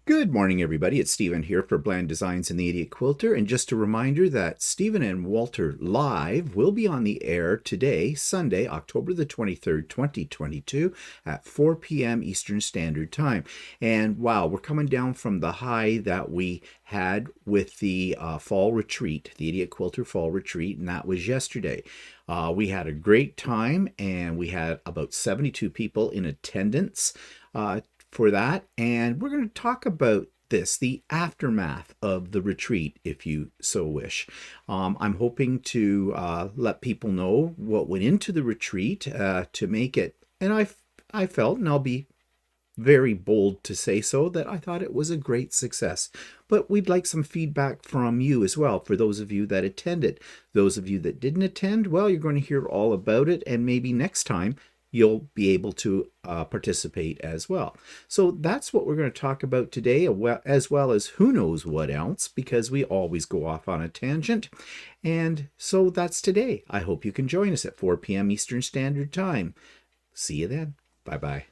Good morning, everybody. It's Stephen here for Bland Designs and the Idiot Quilter. And just a reminder that Stephen and Walter Live will be on the air today, Sunday, October the 23rd, 2022, at 4 p.m. Eastern Standard Time. And wow, we're coming down from the high that we had with the fall retreat, the Idiot Quilter Fall Retreat, and that was yesterday. We had a great time, and we had about 72 people in attendance. For that, and we're going to talk about the aftermath of the retreat, if you so wish. I'm hoping to let people know what went into the retreat to make it, and I felt, and I'll be very bold to say so, that I thought it was a great success. But we'd like some feedback from you as well, for those of you that attended. Those of you that didn't attend, well, you're going to hear all about it, and maybe next time you'll be able to participate as well. So that's what we're going to talk about today, as well as who knows what else, because we always go off on a tangent. And so that's today. I hope you can join us at 4 p.m. Eastern Standard Time. See you then. Bye-bye.